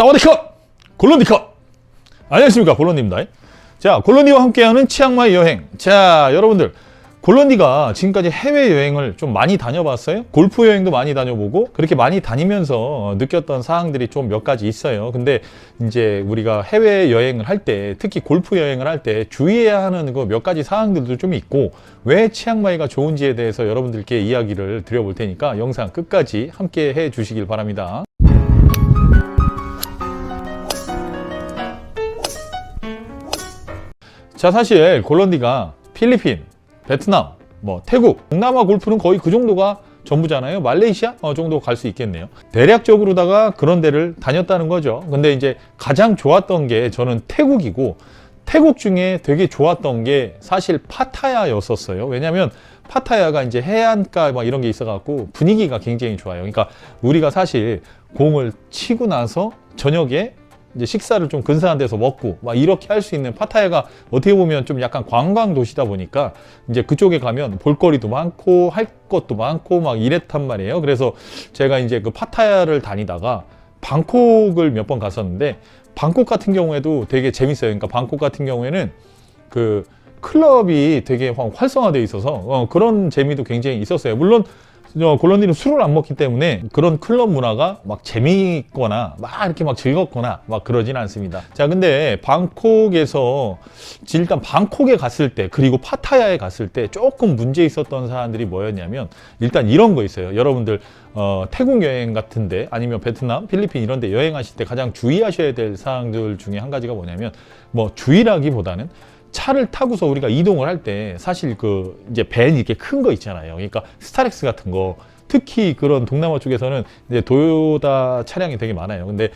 사와디캅! 골론디캅! 안녕하십니까, 골론디입니다. 자, 골론디와 함께하는 치앙마이 여행. 자, 여러분들, 골론디가 지금까지 해외여행을 좀 많이 다녀봤어요. 골프 여행도 많이 다녀보고 그렇게 많이 다니면서 느꼈던 사항들이 좀 몇 가지 있어요. 근데 이제 우리가 해외여행을 할 때, 특히 골프 여행을 할 때 주의해야 하는 그 몇 가지 사항들도 좀 있고, 왜 치앙마이가 좋은지에 대해서 여러분들께 이야기를 드려볼 테니까 영상 끝까지 함께 해 주시길 바랍니다. 자, 사실 골론디가 필리핀, 베트남, 태국, 동남아 골프는 거의 그 정도가 전부잖아요. 말레이시아 정도 갈 수 있겠네요. 대략적으로다가 그런 데를 다녔다는 거죠. 근데 이제 가장 좋았던 게 저는 태국이고, 태국 중에 되게 좋았던 게 사실 파타야였었어요. 왜냐면 파타야가 이제 해안가 막 이런 게 있어갖고 분위기가 굉장히 좋아요. 그러니까 우리가 사실 공을 치고 나서 저녁에 이제 식사를 좀 근사한 데서 먹고 막 이렇게 할 수 있는, 파타야가 어떻게 보면 좀 약간 관광 도시다 보니까 이제 그쪽에 가면 볼거리도 많고 할 것도 많고 막 이랬단 말이에요. 그래서 제가 이제 그 파타야를 다니다가 방콕을 몇 번 갔었는데, 방콕 같은 경우에도 되게 재밌어요. 그러니까 방콕 같은 경우에는 그 클럽이 되게 활성화되어 있어서 그런 재미도 굉장히 있었어요. 물론 골론디는 술을 안 먹기 때문에 그런 클럽 문화가 막 재미있거나 막 이렇게 막 즐겁거나 막 그러진 않습니다. 자, 근데 방콕에서 일단 방콕에 갔을 때, 그리고 파타야에 갔을 때 조금 문제 있었던 사람들이 뭐였냐면, 일단 이런 거 있어요. 여러분들 태국 여행 같은데, 아니면 베트남, 필리핀 이런 데 여행하실 때 가장 주의하셔야 될 사항들 중에 한 가지가 뭐냐면, 주의라기보다는 차를 타고서 우리가 이동을 할 때 사실 그 이제 밴 이렇게 큰 거 있잖아요. 그러니까 스타렉스 같은 거, 특히 그런 동남아 쪽에서는 이제 도요타 차량이 되게 많아요. 근데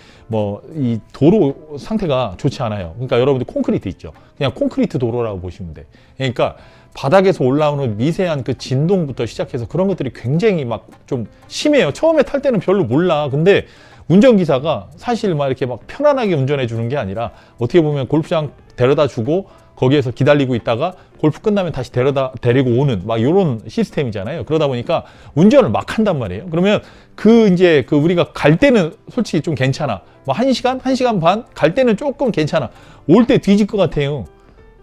이 도로 상태가 좋지 않아요. 그러니까 여러분들 콘크리트 있죠. 그냥 콘크리트 도로라고 보시면 돼. 그러니까 바닥에서 올라오는 미세한 그 진동부터 시작해서 그런 것들이 굉장히 막 좀 심해요. 처음에 탈 때는 별로 몰라. 근데 운전기사가 사실 막 이렇게 막 편안하게 운전해 주는 게 아니라, 어떻게 보면 골프장 데려다 주고 거기에서 기다리고 있다가 골프 끝나면 다시 데리고 오는 막 이런 시스템이잖아요. 그러다 보니까 운전을 막 한단 말이에요. 그러면 이제 우리가 갈 때는 솔직히 좀 괜찮아. 1시간, 1시간 반 갈 때는 조금 괜찮아. 올 때 뒤질 것 같아요.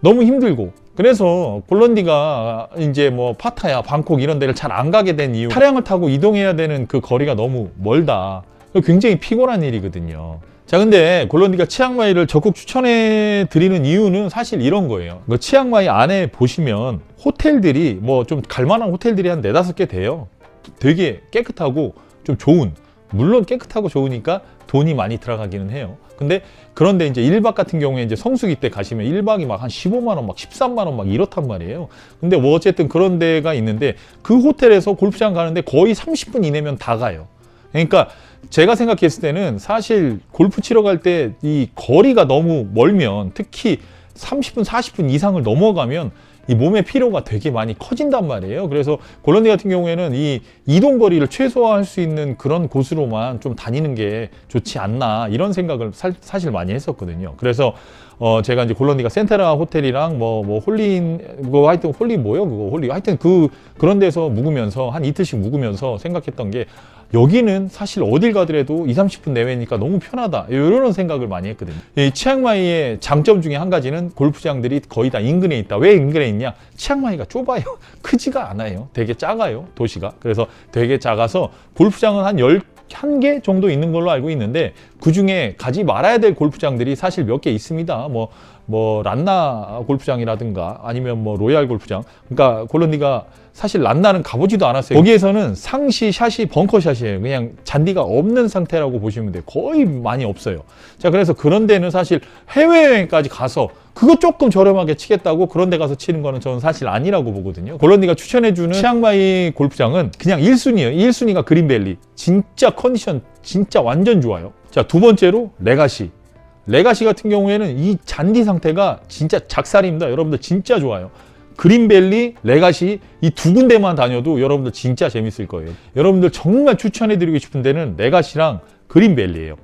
너무 힘들고. 그래서 골론디가 이제 파타야, 방콕 이런 데를 잘 안 가게 된 이유, 차량을 타고 이동해야 되는 그 거리가 너무 멀다. 굉장히 피곤한 일이거든요. 자, 근데 골론디가 치앙마이를 적극 추천해 드리는 이유는 사실 이런 거예요. 치앙마이 안에 보시면 호텔들이 좀 갈만한 호텔들이 한 4-5개 돼요. 되게 깨끗하고 좀 좋은, 물론 깨끗하고 좋으니까 돈이 많이 들어가기는 해요. 근데 그런데 이제 1박 같은 경우에 이제 성수기 때 가시면 1박이 막 한 15만 원, 막 13만 원 막 이렇단 말이에요. 근데 어쨌든 그런 데가 있는데, 그 호텔에서 골프장 가는데 거의 30분 이내면 다 가요. 그러니까 제가 생각했을 때는 사실 골프 치러 갈 때 이 거리가 너무 멀면, 특히 30분, 40분 이상을 넘어가면 이 몸의 피로가 되게 많이 커진단 말이에요. 그래서 골론디 같은 경우에는 이 이동 거리를 최소화할 수 있는 그런 곳으로만 좀 다니는 게 좋지 않나, 이런 생각을 사실 많이 했었거든요. 그래서 제가 이제 골론디가 센테라 호텔이랑 하여튼 하여튼 그런 데서 묵으면서 한 이틀씩 묵으면서 생각했던 게, 여기는 사실 어딜 가더라도 20-30분 내외니까 너무 편하다, 이런 생각을 많이 했거든요. 이 치앙마이의 장점 중에 한 가지는 골프장들이 거의 다 인근에 있다. 왜 인근에 있냐? 치앙마이가 좁아요. 크지가 않아요. 되게 작아요, 도시가. 그래서 되게 작아서 골프장은 한 11개 정도 있는 걸로 알고 있는데, 그 중에 가지 말아야 될 골프장들이 사실 몇 개 있습니다. 란나 골프장이라든가 아니면 로얄 골프장. 그러니까 골론디가 사실 란나는 가보지도 않았어요. 거기에서는 상시, 샷이 벙커샷이에요. 그냥 잔디가 없는 상태라고 보시면 돼요. 거의 많이 없어요. 자, 그래서 그런 데는 사실 해외여행까지 가서 그거 조금 저렴하게 치겠다고 그런 데 가서 치는 거는 저는 사실 아니라고 보거든요. 골론디가 추천해주는 치앙마이 골프장은 그냥 1순위예요. 1순위가 그린밸리. 진짜 컨디션 진짜 완전 좋아요. 자, 두 번째로 레가시. 레가시 같은 경우에는 이 잔디 상태가 진짜 작살입니다. 여러분들 진짜 좋아요. 그린밸리, 레가시 이 두 군데만 다녀도 여러분들 진짜 재밌을 거예요. 여러분들 정말 추천해드리고 싶은 데는 레가시랑 그린밸리예요.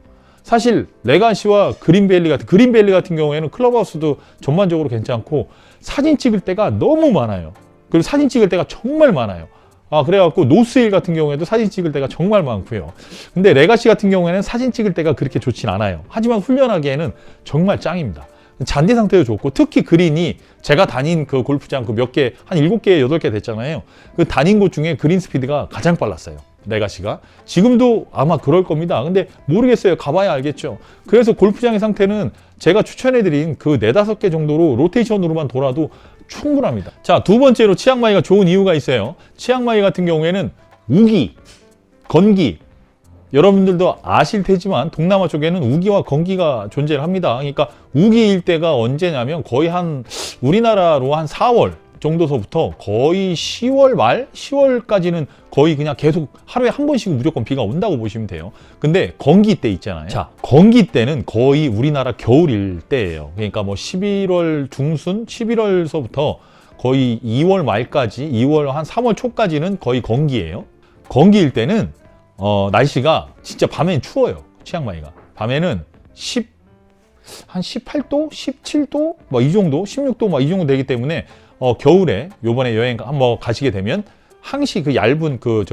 사실 레가시와 그린밸리 같은 경우에는 클럽하우스도 전반적으로 괜찮고, 사진 찍을 때가 너무 많아요. 그리고 사진 찍을 때가 정말 많아요. 그래갖고 노스힐 같은 경우에도 사진 찍을 때가 정말 많고요. 근데 레가시 같은 경우에는 사진 찍을 때가 그렇게 좋진 않아요. 하지만 훈련하기에는 정말 짱입니다. 잔디 상태도 좋고, 특히 그린이 제가 다닌 그 골프장 그 몇 개, 한 7개, 8개 됐잖아요. 그 다닌 곳 중에 그린 스피드가 가장 빨랐어요. 레가시가. 지금도 아마 그럴 겁니다. 근데 모르겠어요. 가봐야 알겠죠. 그래서 골프장의 상태는 제가 추천해드린 그 4, 5개 정도로 로테이션으로만 돌아도 충분합니다. 자, 두 번째로 치앙마이가 좋은 이유가 있어요. 치앙마이 같은 경우에는 우기, 건기, 여러분들도 아실 테지만 동남아 쪽에는 우기와 건기가 존재를 합니다. 그러니까 우기 일대가 언제냐면 거의 한 우리나라로 한 4월 정도서부터 거의 10월 말? 10월까지는 거의 그냥 계속 하루에 한 번씩은 무조건 비가 온다고 보시면 돼요. 근데 건기 때 있잖아요. 자, 건기 때는 거의 우리나라 겨울일 때예요. 그러니까 뭐 11월 중순, 11월서부터 거의 2월 말까지, 2월 한 3월 초까지는 거의 건기예요. 건기일 때는 날씨가 진짜 밤엔 추워요. 치앙마이가. 밤에는 한 18도? 17도? 뭐 이 정도? 16도? 뭐 이 정도 되기 때문에 겨울에 요번에 여행 한번 가시게 되면 항시 그 얇은 그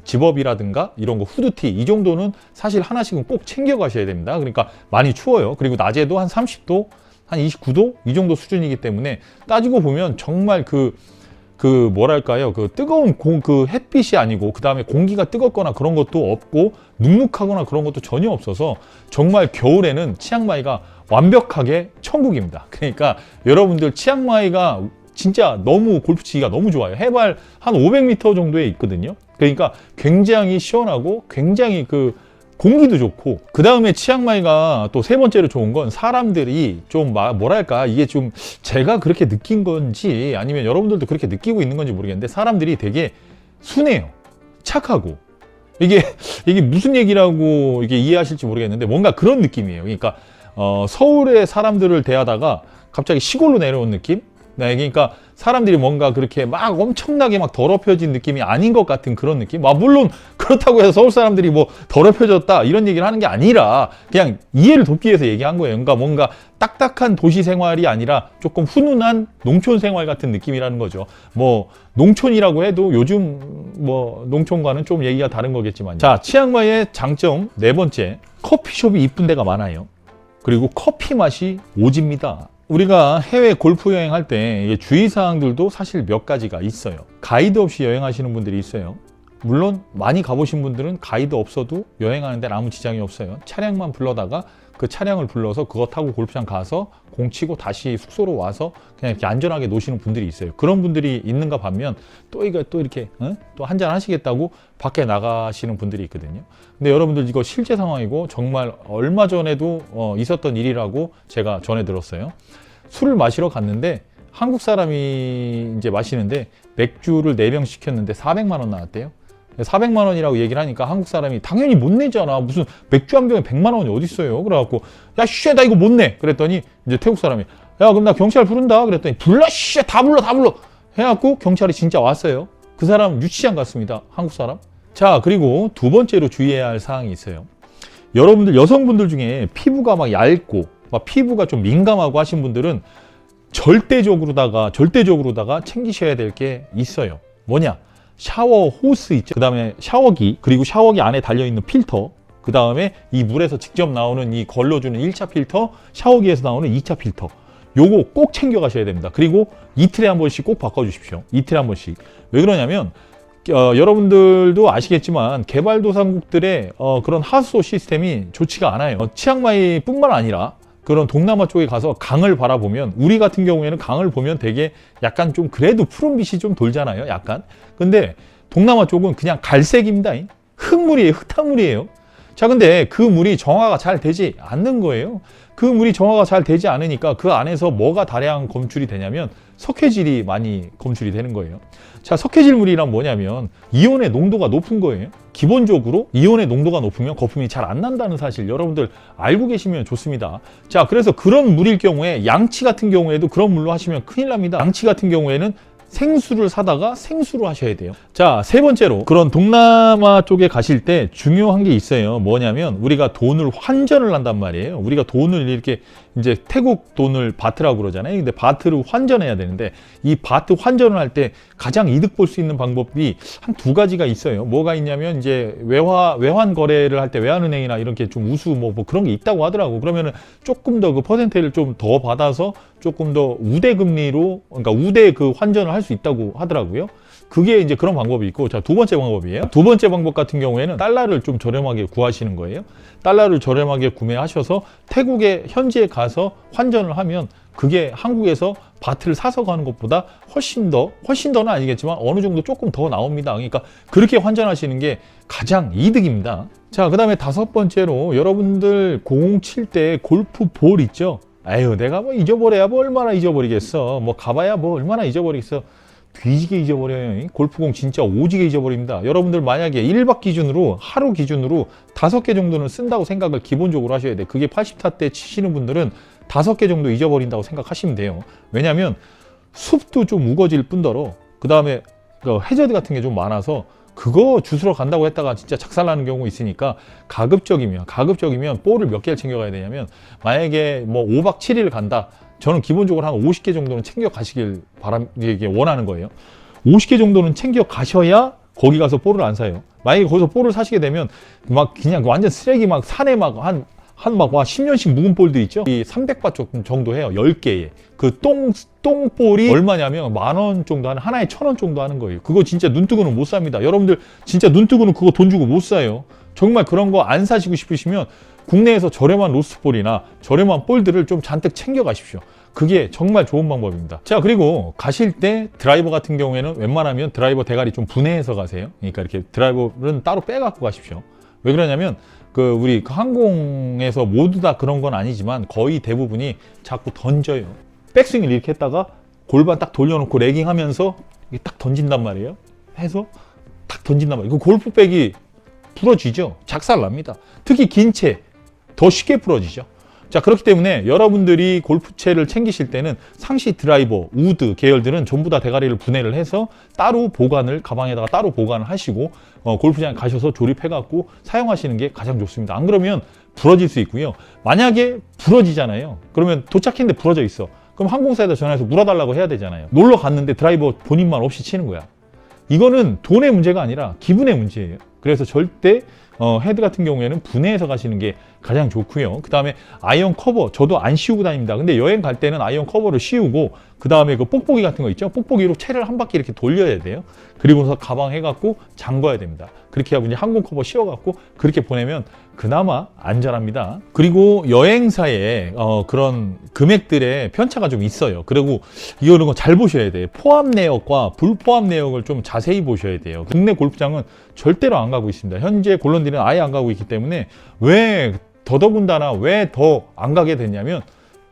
집업이라든가 이런 거 후드티 이 정도는 사실 하나씩은 꼭 챙겨 가셔야 됩니다. 그러니까 많이 추워요. 그리고 낮에도 한 30도, 한 29도 이 정도 수준이기 때문에 따지고 보면 정말 뭐랄까요, 그 뜨거운 그 햇빛이 아니고, 그 다음에 공기가 뜨겁거나 그런 것도 없고, 눅눅하거나 그런 것도 전혀 없어서, 정말 겨울에는 치앙마이가 완벽하게 천국입니다. 그러니까 여러분들 치앙마이가 진짜 너무 골프 치기가 너무 좋아요. 해발 한 500m 정도에 있거든요. 그러니까 굉장히 시원하고, 굉장히 공기도 좋고, 그 다음에 치앙마이가 또 세 번째로 좋은 건 사람들이 좀 뭐랄까, 이게 좀 제가 그렇게 느낀 건지 아니면 여러분들도 그렇게 느끼고 있는 건지 모르겠는데, 사람들이 되게 순해요. 착하고. 이게 무슨 얘기라고 이게 이해하실지 모르겠는데 뭔가 그런 느낌이에요. 그러니까 서울의 사람들을 대하다가 갑자기 시골로 내려온 느낌? 네, 그러니까 사람들이 뭔가 그렇게 막 엄청나게 막 더럽혀진 느낌이 아닌 것 같은 그런 느낌. 물론 그렇다고 해서 서울 사람들이 뭐 더럽혀졌다 이런 얘기를 하는 게 아니라 그냥 이해를 돕기 위해서 얘기한 거예요. 그러니까 뭔가 딱딱한 도시 생활이 아니라 조금 훈훈한 농촌 생활 같은 느낌이라는 거죠. 뭐 농촌이라고 해도 요즘 뭐 농촌과는 좀 얘기가 다른 거겠지만. 자, 치앙마이의 장점 네 번째, 커피숍이 이쁜 데가 많아요. 그리고 커피 맛이 오집니다. 우리가 해외 골프 여행할 때 주의사항들도 사실 몇 가지가 있어요. 가이드 없이 여행하시는 분들이 있어요. 물론 많이 가보신 분들은 가이드 없어도 여행하는 데는 아무 지장이 없어요. 차량만 불러다가 그 차량을 불러서 그거 타고 골프장 가서 공 치고 다시 숙소로 와서 그냥 이렇게 안전하게 노시는 분들이 있어요. 그런 분들이 있는가 반면 또 이렇게 또 한잔 하시겠다고 밖에 나가시는 분들이 있거든요. 근데 여러분들 이거 실제 상황이고 정말 얼마 전에도 있었던 일이라고 제가 전해 들었어요. 술을 마시러 갔는데 한국 사람이 이제 마시는데 맥주를 4병 시켰는데 400만 원 나왔대요. 400만 원이라고 얘기를 하니까 한국 사람이 당연히 못 내잖아. 무슨 맥주 한 병에 100만 원이 어디 있어요. 그래갖고 야 쉣 나 이거 못 내. 그랬더니 이제 태국 사람이 야 그럼 나 경찰 부른다. 그랬더니 불러 쉣 다 불러 해갖고 경찰이 진짜 왔어요. 그 사람 유치장 갔습니다. 한국 사람. 자, 그리고 두 번째로 주의해야 할 사항이 있어요. 여러분들 여성분들 중에 피부가 막 얇고 막 피부가 좀 민감하고 하신 분들은 절대적으로다가 챙기셔야 될 게 있어요. 뭐냐? 샤워 호스 있죠. 그 다음에 샤워기, 그리고 샤워기 안에 달려있는 필터, 그 다음에 이 물에서 직접 나오는 이 걸러주는 1차 필터, 샤워기에서 나오는 2차 필터. 요거 꼭 챙겨가셔야 됩니다. 그리고 이틀에 한 번씩 꼭 바꿔주십시오. 이틀에 한 번씩. 왜 그러냐면 여러분들도 아시겠지만 개발도상국들의 그런 하수도 시스템이 좋지가 않아요. 치앙마이뿐만 아니라 그런 동남아 쪽에 가서 강을 바라보면, 우리 같은 경우에는 강을 보면 되게 약간 좀 그래도 푸른빛이 좀 돌잖아요. 약간. 근데 동남아 쪽은 그냥 갈색입니다. 흙물이에요. 흙탕물이에요. 자, 근데 그 물이 정화가 잘 되지 않는 거예요. 그 물이 정화가 잘 되지 않으니까 그 안에서 뭐가 다량 검출이 되냐면 석회질이 많이 검출이 되는 거예요. 자, 석회질 물이란 뭐냐면 이온의 농도가 높은 거예요. 기본적으로 이온의 농도가 높으면 거품이 잘 안 난다는 사실 여러분들 알고 계시면 좋습니다. 자, 그래서 그런 물일 경우에 양치 같은 경우에도 그런 물로 하시면 큰일 납니다. 양치 같은 경우에는 생수를 사다가 생수로 하셔야 돼요. 자, 세 번째로 그런 동남아 쪽에 가실 때 중요한 게 있어요. 뭐냐면 우리가 돈을 환전을 한단 말이에요. 우리가 돈을 이렇게 이제 태국 돈을 바트라고 그러잖아요. 근데 바트로 환전해야 되는데 이 바트 환전을 할 때 가장 이득 볼 수 있는 방법이 한 두 가지가 있어요. 뭐가 있냐면 이제 외환 거래를 할 때 외환은행이나 이렇게 좀 우수 뭐 그런 게 있다고 하더라고. 그러면은 조금 더 그 퍼센테이를 좀 더 받아서 조금 더 우대 금리로, 그러니까 우대 그 환전을 할 수 있다고 하더라고요. 그게 이제 그런 방법이 있고, 자, 두 번째 방법이에요. 두 번째 방법 같은 경우에는 달러를 좀 저렴하게 구하시는 거예요. 달러를 저렴하게 구매하셔서 태국에 현지에 가서 환전을 하면 그게 한국에서 바트를 사서 가는 것보다 훨씬 더는 아니겠지만 어느 정도 조금 더 나옵니다. 그러니까 그렇게 환전하시는 게 가장 이득입니다. 자, 그 다음에 다섯 번째로 여러분들 공 칠 때 골프 볼 있죠? 아유, 내가 뭐 잊어버려야 뭐 얼마나 잊어버리겠어. 뭐 가봐야 뭐 얼마나 잊어버리겠어. 뒤지게 잊어버려요. 골프공 진짜 오지게 잊어버립니다. 여러분들 만약에 1박 기준으로, 하루 기준으로 5개 정도는 쓴다고 생각을 기본적으로 하셔야 돼. 그게 80타 때 치시는 분들은 5개 정도 잊어버린다고 생각하시면 돼요. 왜냐면 숲도 좀 우거질 뿐더러 그 다음에 해저드 같은 게 좀 많아서 그거 주스러 간다고 했다가 진짜 작살나는 경우 있으니까 가급적이면 볼을 몇 개를 챙겨가야 되냐면, 만약에 뭐 5박 7일 간다. 저는 기본적으로 한 50개 정도는 챙겨 가시길 원하는 거예요. 50개 정도는 챙겨 가셔야 거기 가서 볼을 안 사요. 만약에 거기서 볼을 사시게 되면 막 그냥 완전 쓰레기 막 산에 막 한 10년씩 묵은 볼도 있죠. 이 300바 정도 해요. 10개에. 그 똥볼이 얼마냐면 10,000원 정도 하는, 하나에 1,000원 정도 하는 거예요. 그거 진짜 눈 뜨고는 못 삽니다. 여러분들 진짜 눈 뜨고는 그거 돈 주고 못 사요. 정말 그런 거 안 사시고 싶으시면 국내에서 저렴한 로스트볼이나 저렴한 볼들을 좀 잔뜩 챙겨 가십시오. 그게 정말 좋은 방법입니다. 자, 그리고 가실 때 드라이버 같은 경우에는 웬만하면 드라이버 대가리 좀 분해해서 가세요. 그러니까 이렇게 드라이버는 따로 빼갖고 가십시오. 왜 그러냐면 우리 항공에서 모두 다 그런 건 아니지만 거의 대부분이 자꾸 던져요. 백스윙을 이렇게 했다가 골반 딱 돌려놓고 레깅 하면서 딱 던진단 말이에요. 해서 딱 던진단 말이에요. 그 골프백이 부러지죠. 작살납니다. 특히 긴 채 더 쉽게 부러지죠. 자, 그렇기 때문에 여러분들이 골프채를 챙기실 때는 상시 드라이버, 우드 계열들은 전부 다 대가리를 분해를 해서 따로 가방에다가 따로 보관을 하시고 골프장에 가셔서 조립해갖고 사용하시는 게 가장 좋습니다. 안 그러면 부러질 수 있고요. 만약에 부러지잖아요. 그러면 도착했는데 부러져 있어. 그럼 항공사에다 전화해서 물어달라고 해야 되잖아요. 놀러 갔는데 드라이버 본인만 없이 치는 거야. 이거는 돈의 문제가 아니라 기분의 문제예요. 그래서 절대 헤드 같은 경우에는 분해해서 가시는 게 가장 좋고요. 그 다음에 아이언 커버, 저도 안 씌우고 다닙니다. 근데 여행 갈 때는 아이언 커버를 씌우고 그 다음에 그 뽁뽁이 같은 거 있죠? 뽁뽁이로 채를 한 바퀴 이렇게 돌려야 돼요. 그리고서 가방 해갖고 잠궈야 됩니다. 그렇게 하고 이제 항공 커버 씌워갖고 그렇게 보내면 그나마 안전합니다. 그리고 여행사에 그런 금액들의 편차가 좀 있어요. 그리고 이거는 잘 보셔야 돼요. 포함 내역과 불포함 내역을 좀 자세히 보셔야 돼요. 국내 골프장은 절대로 안 가고 있습니다. 현재 골런디는 아예 안 가고 있기 때문에 더더군다나 왜 더 안 가게 됐냐면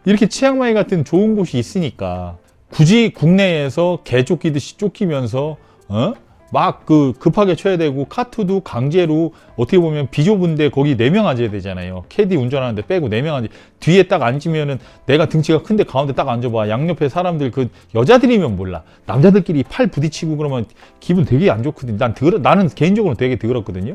이렇게 치앙마이 같은 좋은 곳이 있으니까 굳이 국내에서 개 쫓기듯이 쫓기면서 막 급하게 쳐야 되고 카트도 강제로 어떻게 보면 비좁은데 거기 4명 앉아야 되잖아요. 캐디 운전하는데 빼고 4명 앉아. 뒤에 딱 앉으면은 내가 등치가 큰데 가운데 딱 앉아봐. 양옆에 사람들 여자들이면 몰라. 남자들끼리 팔 부딪히고 그러면 기분 되게 안 좋거든요. 나는 개인적으로 되게 더럽거든요.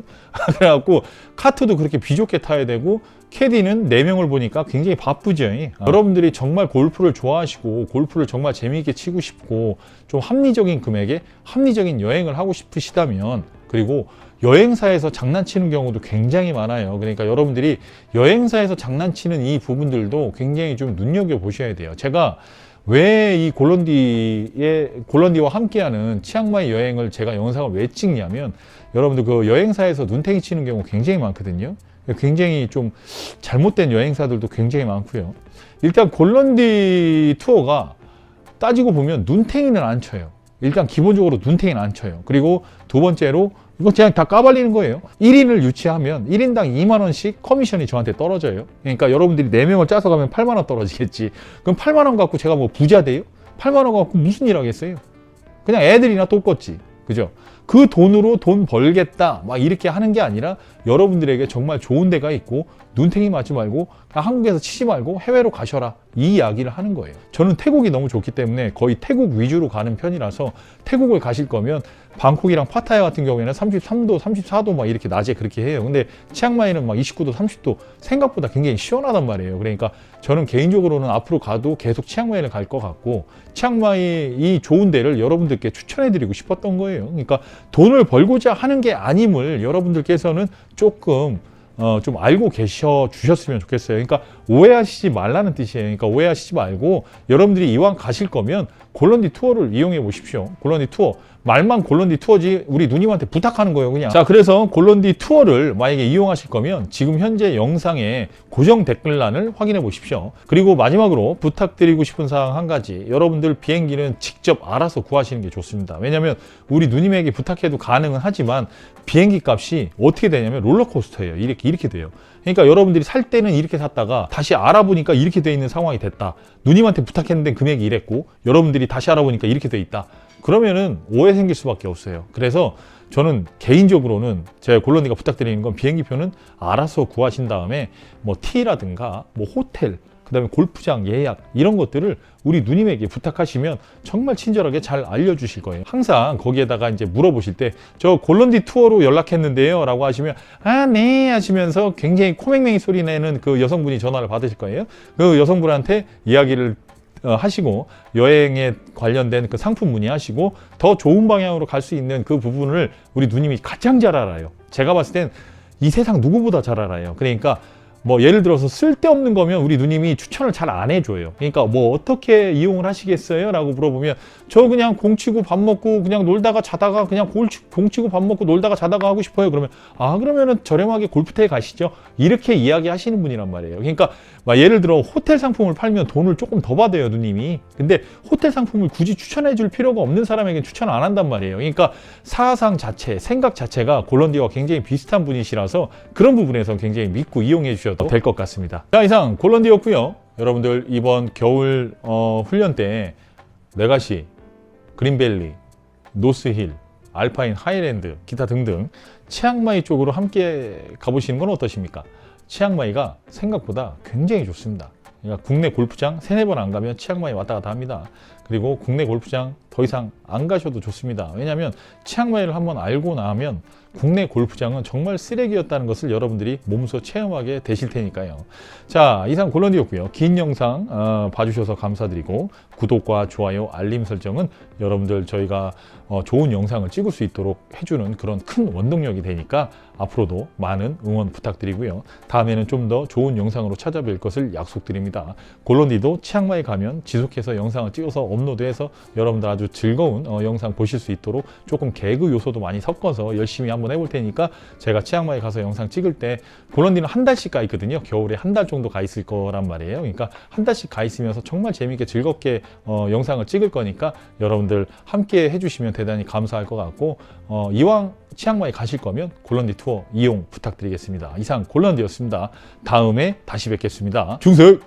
그래갖고 카트도 그렇게 비좁게 타야 되고 캐디는 4명을 보니까 굉장히 바쁘죠. 여러분들이 정말 골프를 좋아하시고 골프를 정말 재미있게 치고 싶고 좀 합리적인 금액에 합리적인 여행을 하고 싶으시다면, 그리고 여행사에서 장난치는 경우도 굉장히 많아요. 그러니까 여러분들이 여행사에서 장난치는 이 부분들도 굉장히 좀 눈여겨보셔야 돼요. 제가 왜 이 골런디와 함께하는 치앙마이 여행을 제가 영상을 왜 찍냐면, 여러분들 그 여행사에서 눈탱이 치는 경우 굉장히 많거든요. 굉장히 좀 잘못된 여행사들도 굉장히 많고요. 일단 골런디 투어가 따지고 보면 눈탱이는 안 쳐요. 일단 기본적으로 눈탱이는 안 쳐요. 그리고 두 번째로 이거 그냥 다 까발리는 거예요. 1인을 유치하면 1인당 2만 원씩 커미션이 저한테 떨어져요. 그러니까 여러분들이 4명을 짜서 가면 8만 원 떨어지겠지. 그럼 8만 원 갖고 제가 뭐 부자 돼요? 8만 원 갖고 무슨 일 하겠어요? 그냥 애들이나 똑같지. 그죠? 그 돈으로 돈 벌겠다 막 이렇게 하는 게 아니라 여러분들에게 정말 좋은 데가 있고 눈탱이 맞지 말고 그냥 한국에서 치지 말고 해외로 가셔라 이 이야기를 하는 거예요. 저는 태국이 너무 좋기 때문에 거의 태국 위주로 가는 편이라서 태국을 가실 거면 방콕이랑 파타야 같은 경우에는 33도, 34도 막 이렇게 낮에 그렇게 해요. 근데 치앙마이는 막 29도, 30도 생각보다 굉장히 시원하단 말이에요. 그러니까 저는 개인적으로는 앞으로 가도 계속 치앙마이를 갈 것 같고 치앙마이 이 좋은 데를 여러분들께 추천해드리고 싶었던 거예요. 그러니까 돈을 벌고자 하는 게 아님을 여러분들께서는 조금 좀 알고 계셔 주셨으면 좋겠어요. 그러니까 오해하시지 말라는 뜻이에요. 그러니까 오해하시지 말고 여러분들이 이왕 가실 거면 골런디 투어를 이용해 보십시오. 골런디 투어. 말만 골런디 투어지 우리 누님한테 부탁하는 거예요, 그냥. 자, 그래서 골런디 투어를 만약에 이용하실 거면 지금 현재 영상에 고정 댓글란을 확인해 보십시오. 그리고 마지막으로 부탁드리고 싶은 사항 한 가지. 여러분들 비행기는 직접 알아서 구하시는 게 좋습니다. 왜냐하면 우리 누님에게 부탁해도 가능은 하지만 비행기 값이 어떻게 되냐면 롤러코스터예요. 이렇게 돼요. 그러니까 여러분들이 살 때는 이렇게 샀다가 다시 알아보니까 이렇게 돼 있는 상황이 됐다. 누님한테 부탁했는데 금액이 이랬고 여러분들이 다시 알아보니까 이렇게 돼 있다. 그러면은 오해 생길 수밖에 없어요. 그래서 저는 개인적으로는 제가 골런디가 부탁드리는 건 비행기표는 알아서 구하신 다음에 뭐 티라든가 뭐 호텔, 그다음에 골프장 예약 이런 것들을 우리 누님에게 부탁하시면 정말 친절하게 잘 알려주실 거예요. 항상 거기에다가 이제 물어보실 때 저 골런디 투어로 연락했는데요 라고 하시면 아 네 하시면서 굉장히 코맹맹이 소리 내는 그 여성분이 전화를 받으실 거예요. 그 여성분한테 이야기를 하시고 여행에 관련된 그 상품 문의하시고 더 좋은 방향으로 갈 수 있는 그 부분을 우리 누님이 가장 잘 알아요. 제가 봤을 땐 이 세상 누구보다 잘 알아요. 그러니까 뭐 예를 들어서 쓸데없는 거면 우리 누님이 추천을 잘 안 해줘요. 그러니까 뭐 어떻게 이용을 하시겠어요? 라고 물어보면 저 그냥 공치고 밥 먹고 그냥 놀다가 자다가 그냥 공치고 밥 먹고 놀다가 자다가 하고 싶어요. 그러면 아 그러면은 저렴하게 골프태에 가시죠. 이렇게 이야기하시는 분이란 말이에요. 그러니까 막 예를 들어 호텔 상품을 팔면 돈을 조금 더 받아요, 누님이. 근데 호텔 상품을 굳이 추천해 줄 필요가 없는 사람에게 추천 안 한단 말이에요. 그러니까 사상 자체, 생각 자체가 골런디와 굉장히 비슷한 분이시라서 그런 부분에서 굉장히 믿고 이용해 주셔도 될 것 같습니다. 자, 이상 골런디였고요. 여러분들 이번 겨울 훈련 때 레가시, 그린밸리, 노스힐, 알파인 하이랜드, 기타 등등 치앙마이 쪽으로 함께 가보시는 건 어떠십니까? 치앙마이가 생각보다 굉장히 좋습니다. 그러니까 국내 골프장 3-4번 안 가면 치앙마이 왔다 갔다 합니다. 그리고 국내 골프장 더 이상 안 가셔도 좋습니다. 왜냐하면 치앙마이를 한번 알고 나면 국내 골프장은 정말 쓰레기였다는 것을 여러분들이 몸소 체험하게 되실 테니까요. 자, 이상 골런디였고요. 긴 영상 봐주셔서 감사드리고 구독과 좋아요, 알림 설정은 여러분들 저희가 좋은 영상을 찍을 수 있도록 해주는 그런 큰 원동력이 되니까 앞으로도 많은 응원 부탁드리고요. 다음에는 좀 더 좋은 영상으로 찾아뵐 것을 약속드립니다. 골런디도 치앙마이 가면 지속해서 영상을 찍어서 업로드해서 여러분들 아주 즐거운 영상 보실 수 있도록 조금 개그 요소도 많이 섞어서 열심히 한번 해볼 테니까 제가 치앙마이 가서 영상 찍을 때 골런디는 한 달씩 가 있거든요. 겨울에 한 달 정도 가 있을 거란 말이에요. 그러니까 한 달씩 가 있으면서 정말 재밌게 즐겁게 영상을 찍을 거니까 여러분들 함께 해주시면 대단히 감사할 것 같고 이왕 치앙마이 가실 거면 골런디 투어 이용 부탁드리겠습니다. 이상 골런디였습니다. 다음에 다시 뵙겠습니다. 중세!